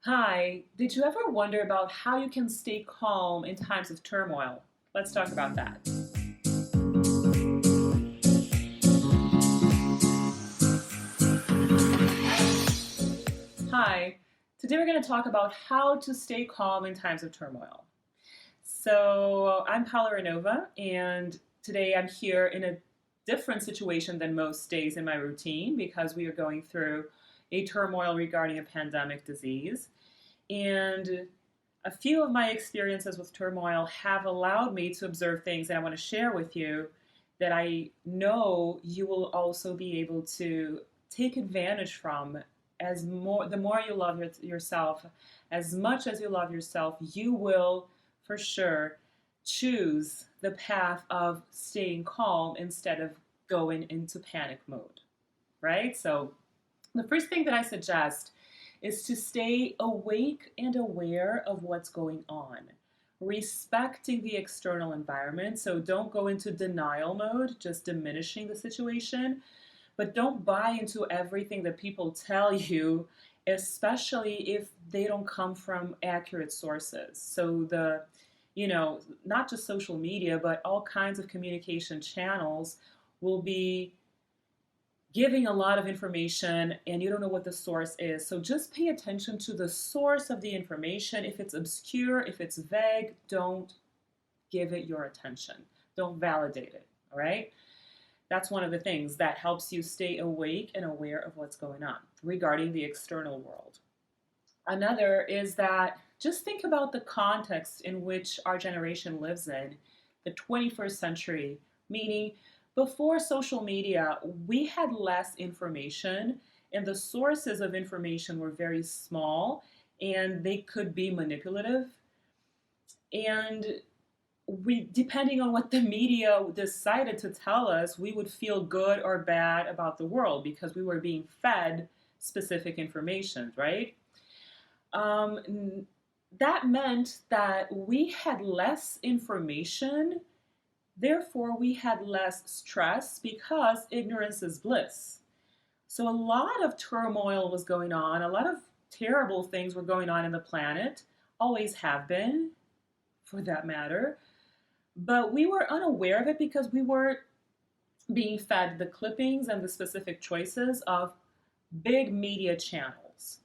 Hi, did you ever wonder about how you can stay calm in times of turmoil? Let's talk about that. Hi, today we're going to talk about how to stay calm in times of turmoil. So, I'm Paola Ranova, and today I'm here in a different situation than most days in my routine because we are going through a turmoil regarding a pandemic disease. And a few of my experiences with turmoil have allowed me to observe things that I want to share with you that I know you will also be able to take advantage from. The more you love yourself, as much as you love yourself, you will for sure choose the path of staying calm instead of going into panic mode, right? So the first thing that I suggest is to stay awake and aware of what's going on, respecting the external environment. So don't go into denial mode, just diminishing the situation, but don't buy into everything that people tell you, especially if they don't come from accurate sources. So not just social media, but all kinds of communication channels will be giving a lot of information and you don't know what the source is. So just pay attention to the source of the information. If it's obscure, if it's vague, don't give it your attention. Don't validate it, all right? That's one of the things that helps you stay awake and aware of what's going on regarding the external world. Another is that just think about the context in which our generation lives in, the 21st century, meaning before social media, we had less information and the sources of information were very small and they could be manipulative. And we, depending on what the media decided to tell us, we would feel good or bad about the world because we were being fed specific information, right? Um, that meant that we had less information, therefore, we had less stress because ignorance is bliss. So, a lot of turmoil was going on, a lot of terrible things were going on in the planet, always have been, for that matter. But we were unaware of it because we were being fed the clippings and the specific choices of big media channels.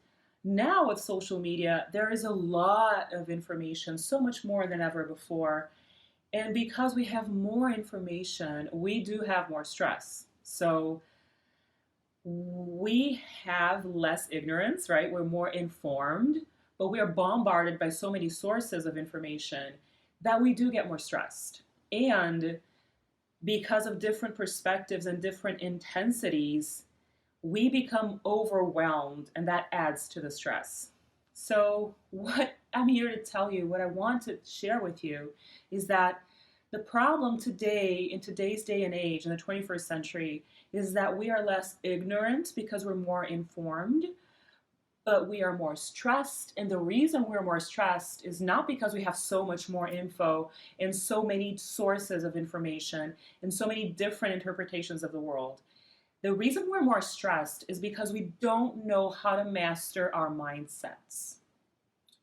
Now, with social media, there is a lot of information, so much more than ever before. And because we have more information, we do have more stress. So we have less ignorance, right? We're more informed, but we are bombarded by so many sources of information that we do get more stressed. And because of different perspectives and different intensities, we become overwhelmed, and that adds to the stress. So, what I'm here to tell you, what I want to share with you, is that the problem today, in today's day and age, in the 21st century, is that we are less ignorant because we're more informed, but we are more stressed. And the reason we're more stressed is not because we have so much more info and so many sources of information and so many different interpretations of the world. The reason we're more stressed is because we don't know how to master our mindsets.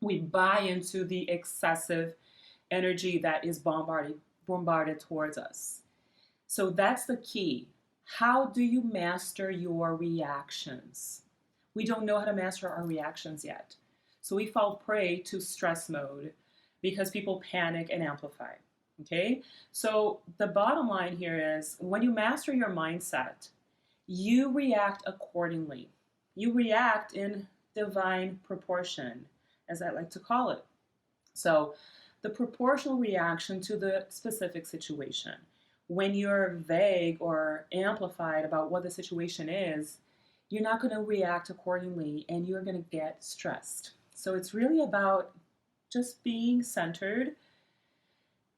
We buy into the excessive energy that is bombarded towards us. So that's the key. How do you master your reactions? We don't know how to master our reactions yet. So we fall prey to stress mode because people panic and amplify. Okay? So the bottom line here is when you master your mindset, you react accordingly. You react in divine proportion, as I like to call it. So, the proportional reaction to the specific situation. When you're vague or amplified about what the situation is, you're not going to react accordingly and you're going to get stressed. So, it's really about just being centered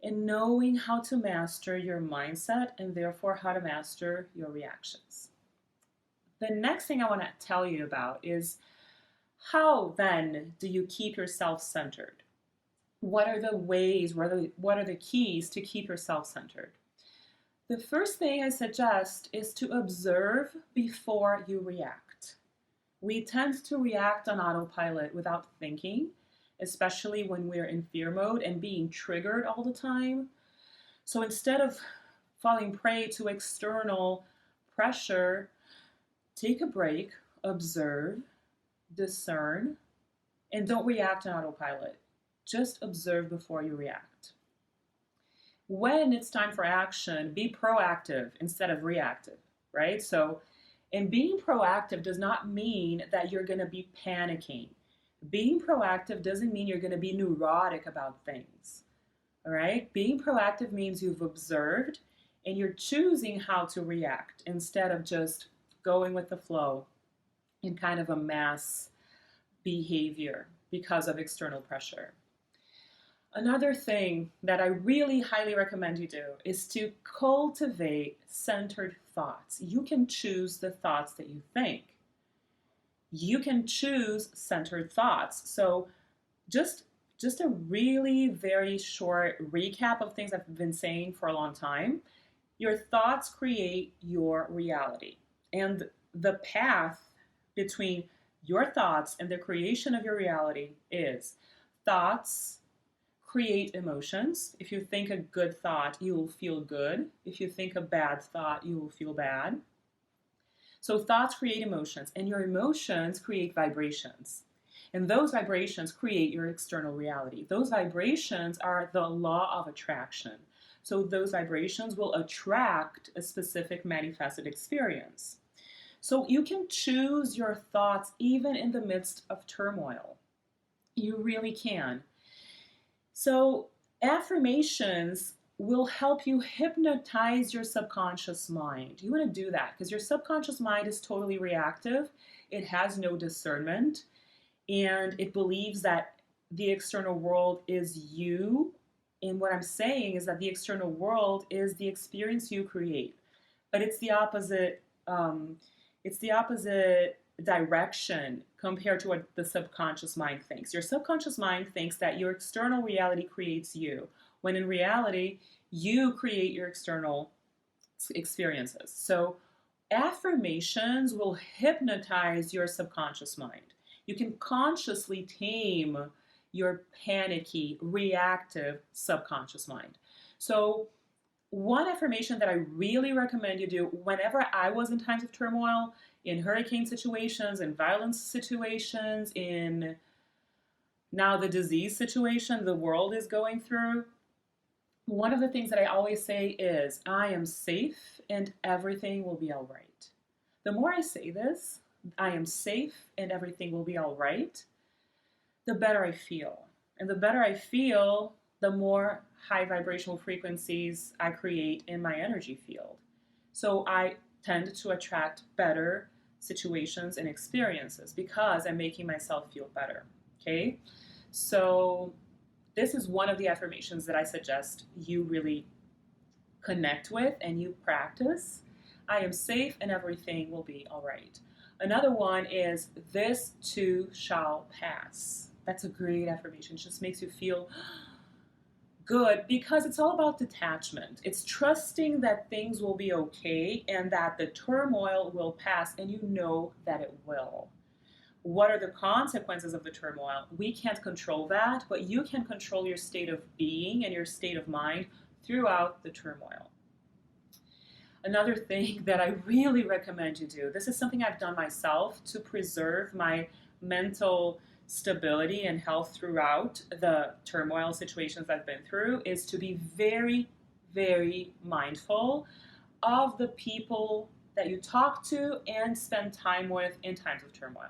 and knowing how to master your mindset and therefore how to master your reactions. The next thing I want to tell you about is how then do you keep yourself centered? What are the ways, what are the keys to keep yourself centered? The first thing I suggest is to observe before you react. We tend to react on autopilot without thinking, especially when we're in fear mode and being triggered all the time. So instead of falling prey to external pressure, take a break, observe, discern, and don't react on autopilot. Just observe before you react. When it's time for action, be proactive instead of reactive, right? So, and being proactive does not mean that you're going to be panicking. Being proactive doesn't mean you're going to be neurotic about things, all right? Being proactive means you've observed and you're choosing how to react instead of just going with the flow in kind of a mass behavior because of external pressure. Another thing that I really highly recommend you do is to cultivate centered thoughts. You can choose the thoughts that you think. You can choose centered thoughts. So just just a really very short recap of things I've been saying for a long time. Your thoughts create your reality. And the path between your thoughts and the creation of your reality is thoughts create emotions. If you think a good thought, you will feel good. If you think a bad thought, you will feel bad. So thoughts create emotions, and your emotions create vibrations. And those vibrations create your external reality. Those vibrations are the law of attraction. So those vibrations will attract a specific manifested experience. So you can choose your thoughts even in the midst of turmoil. You really can. So affirmations will help you hypnotize your subconscious mind. You want to do that because your subconscious mind is totally reactive. It has no discernment and it believes that the external world is you. And what I'm saying is that the external world is the experience you create, but it's the opposite. It's the opposite direction compared to what the subconscious mind thinks. Your subconscious mind thinks that your external reality creates you, when in reality, you create your external experiences. So affirmations will hypnotize your subconscious mind. You can consciously tame your panicky, reactive subconscious mind. So one affirmation that I really recommend you do whenever I was in times of turmoil, in hurricane situations, in violence situations, in now the disease situation the world is going through, one of the things that I always say is, I am safe and everything will be all right. The more I say this, I am safe and everything will be all right, the better I feel. And the better I feel, the more high vibrational frequencies I create in my energy field. So I tend to attract better situations and experiences because I'm making myself feel better. Okay? So this is one of the affirmations that I suggest you really connect with and you practice. I am safe and everything will be all right. Another one is, this too shall pass. That's a great affirmation. It just makes you feel good because it's all about detachment. It's trusting that things will be okay and that the turmoil will pass, and you know that it will. What are the consequences of the turmoil? We can't control that, but you can control your state of being and your state of mind throughout the turmoil. Another thing that I really recommend you do, this is something I've done myself to preserve my mental stability and health throughout the turmoil situations I've been through, is to be very, very mindful of the people that you talk to and spend time with in times of turmoil.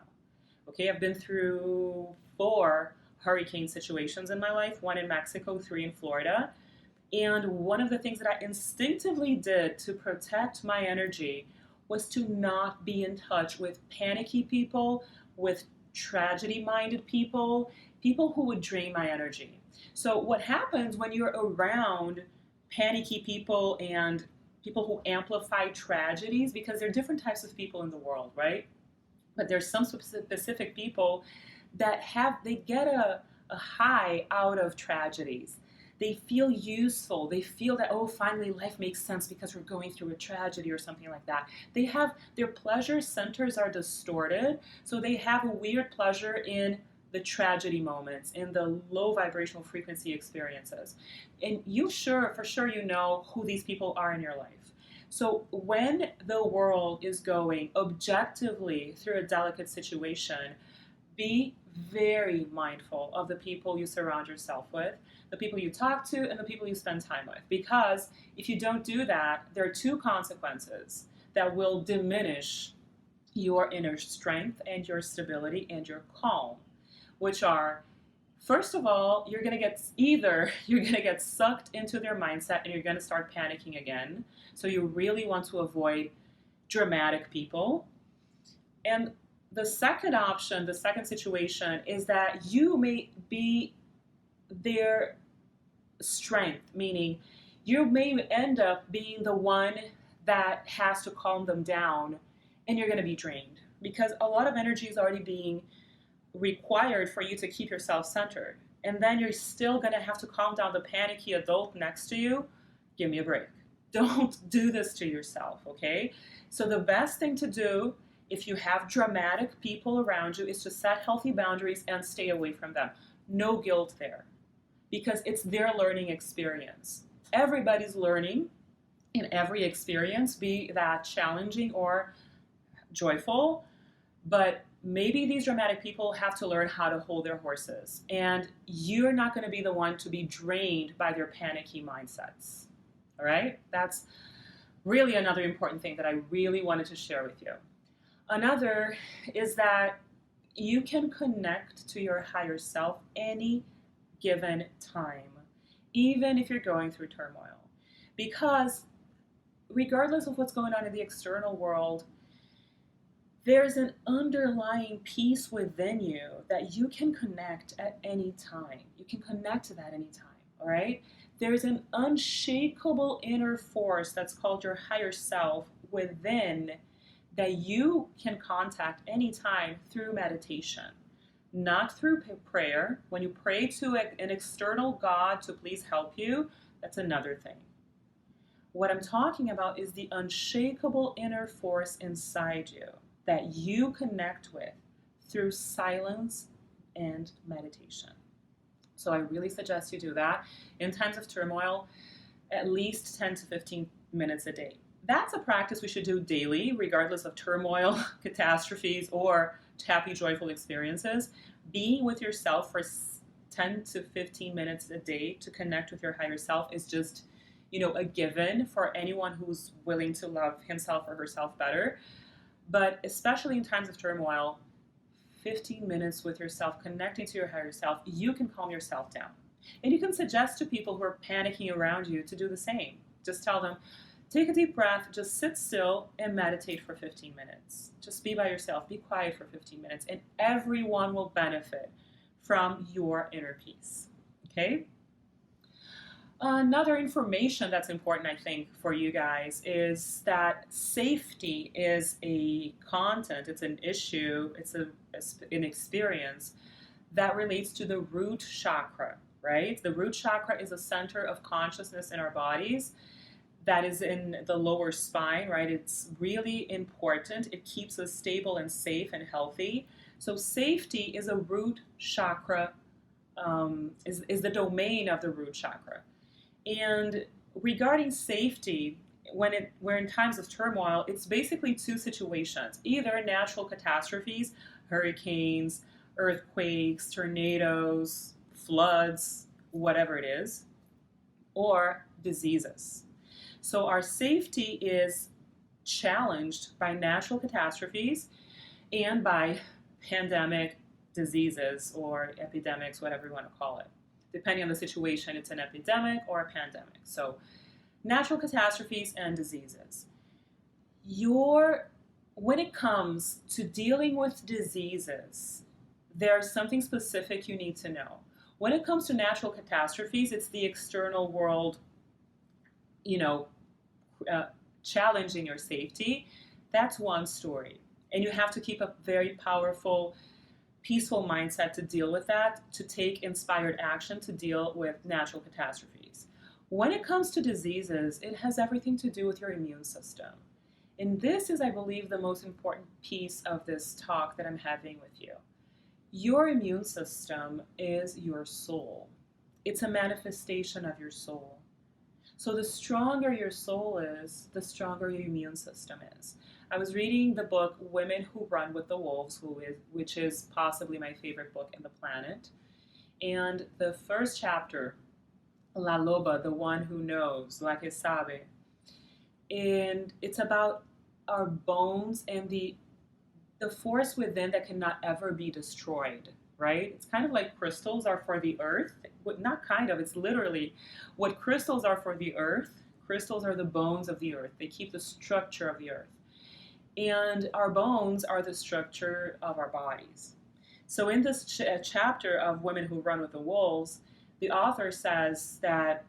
Okay, I've been through 4 hurricane situations in my life, 1 in Mexico, 3 in Florida. And one of the things that I instinctively did to protect my energy was to not be in touch with panicky people, with tragedy-minded people, people who would drain my energy. So what happens when you're around panicky people and people who amplify tragedies, because there are different types of people in the world, right? But there's some specific people that they get a high out of tragedies. They feel useful. They feel that, oh, finally life makes sense because we're going through a tragedy or something like that. They have their pleasure centers are distorted, so they have a weird pleasure in the tragedy moments, in the low vibrational frequency experiences. And for sure, you know who these people are in your life. So when the world is going objectively through a delicate situation, be very mindful of the people you surround yourself with, the people you talk to, and the people you spend time with. Because if you don't do that, there are two consequences that will diminish your inner strength and your stability and your calm, which are, first of all, you're going to get sucked into their mindset and you're going to start panicking again. So you really want to avoid dramatic people. And the second option, the second situation, is that you may be their strength, meaning you may end up being the one that has to calm them down, and you're going to be drained because a lot of energy is already being required for you to keep yourself centered. And then you're still going to have to calm down the panicky adult next to you. Give me a break. Don't do this to yourself, okay? So the best thing to do if you have dramatic people around you is to set healthy boundaries and stay away from them. No guilt there, because it's their learning experience. Everybody's learning in every experience, be that challenging or joyful, but maybe these dramatic people have to learn how to hold their horses, and you're not going to be the one to be drained by their panicky mindsets. All right? That's really another important thing that I really wanted to share with you. Another is that you can connect to your higher self any given time, even if you're going through turmoil. Because regardless of what's going on in the external world, there's an underlying peace within you that you can connect at any time. You can connect to that anytime, all right? There's an unshakable inner force that's called your higher self within that you can contact anytime through meditation, not through prayer. When you pray to an external God to please help you, that's another thing. What I'm talking about is the unshakable inner force inside you that you connect with through silence and meditation. So I really suggest you do that. In times of turmoil, at least 10 to 15 minutes a day. That's a practice we should do daily, regardless of turmoil, catastrophes, or happy, joyful experiences. Being with yourself for 10 to 15 minutes a day to connect with your higher self is just, a given for anyone who's willing to love himself or herself better. But especially in times of turmoil, 15 minutes with yourself, connecting to your higher self, you can calm yourself down. And you can suggest to people who are panicking around you to do the same. Just tell them, take a deep breath, just sit still and meditate for 15 minutes. Just be by yourself, be quiet for 15 minutes, and everyone will benefit from your inner peace. Okay? Another information that's important, I think, for you guys is that safety is a content, it's an issue, it's an experience that relates to the root chakra, right? The root chakra is a center of consciousness in our bodies that is in the lower spine, right? It's really important. It keeps us stable and safe and healthy. So safety is a root chakra, is the domain of the root chakra. And regarding safety, when we're in times of turmoil, it's basically two situations: either natural catastrophes, hurricanes, earthquakes, tornadoes, floods, whatever it is, or diseases. So our safety is challenged by natural catastrophes and by pandemic diseases or epidemics, whatever you want to call it. Depending on the situation, it's an epidemic or a pandemic. So natural catastrophes and diseases. When it comes to dealing with diseases, there's something specific you need to know. When it comes to natural catastrophes, it's the external world, challenging your safety. That's one story. And you have to keep a very powerful, peaceful mindset to deal with that, to take inspired action to deal with natural catastrophes. When it comes to diseases, it has everything to do with your immune system. And this is, I believe, the most important piece of this talk that I'm having with you. Your immune system is your soul. It's a manifestation of your soul. So the stronger your soul is, the stronger your immune system is. I was reading the book Women Who Run with the Wolves, which is possibly my favorite book in the planet. And the first chapter, La Loba, the one who knows, la que sabe, and it's about our bones and the force within that cannot ever be destroyed, right? It's kind of like crystals are for the earth. Not kind of, it's literally what crystals are for the earth. Crystals are the bones of the earth. They keep the structure of the earth. And our bones are the structure of our bodies. So in this chapter of Women Who Run with the Wolves, the author says that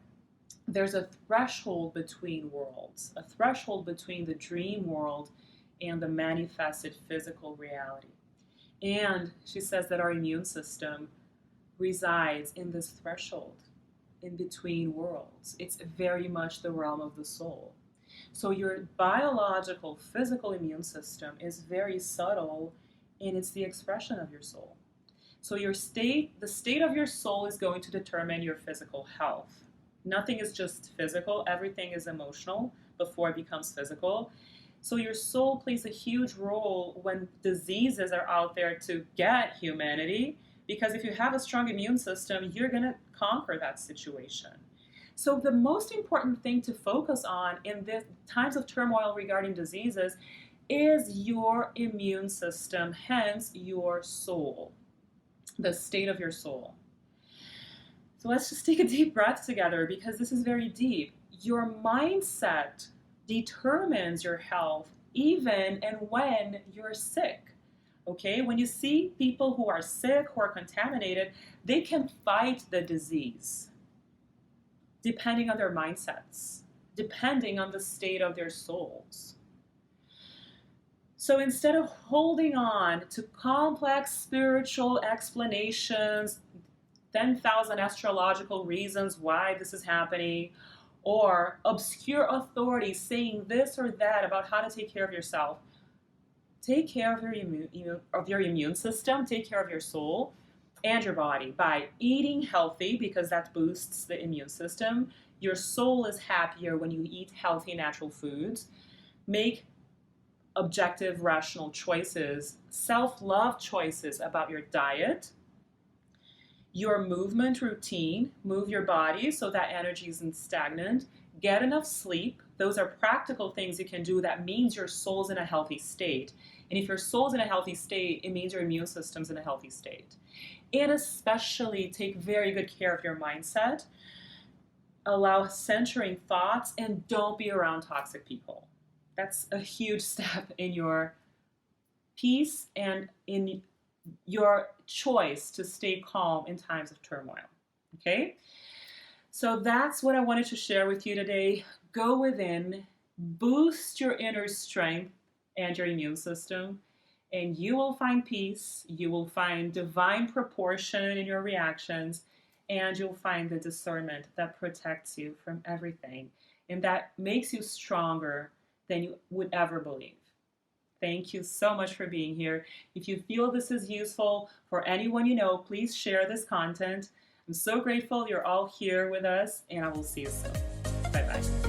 there's a threshold between worlds, a threshold between the dream world and the manifested physical reality. And she says that our immune system resides in this threshold, in between worlds. It's very much the realm of the soul. So your biological, physical immune system is very subtle, and it's the expression of your soul. So the state of your soul is going to determine your physical health. Nothing is just physical, everything is emotional before it becomes physical. So your soul plays a huge role when diseases are out there to get humanity, because if you have a strong immune system, you're going to conquer that situation. So the most important thing to focus on in the times of turmoil regarding diseases is your immune system, hence your soul, the state of your soul. So let's just take a deep breath together, because this is very deep. Your mindset determines your health even and when you're sick. Okay, when you see people who are sick, who are contaminated, they can fight the disease depending on their mindsets, depending on the state of their souls. So instead of holding on to complex spiritual explanations, 10,000 astrological reasons why this is happening, or obscure authorities saying this or that about how to take care of yourself, take care of your immune system, take care of your soul and your body by eating healthy, because that boosts the immune system. Your soul is happier when you eat healthy, natural foods. Make objective, rational choices, self-love choices about your diet, your movement routine, move your body so that energy isn't stagnant, get enough sleep. Those are practical things you can do that means your soul's in a healthy state. And if your soul's in a healthy state, it means your immune system's in a healthy state. And especially take very good care of your mindset. Allow centering thoughts, and don't be around toxic people. That's a huge step in your peace and in your choice to stay calm in times of turmoil. Okay? So that's what I wanted to share with you today. Go within, boost your inner strength and your immune system, and you will find peace. You will find divine proportion in your reactions, and you'll find the discernment that protects you from everything and that makes you stronger than you would ever believe. Thank you so much for being here. If you feel this is useful for anyone you know, please share this content. I'm so grateful you're all here with us, and I will see you soon. Bye-bye.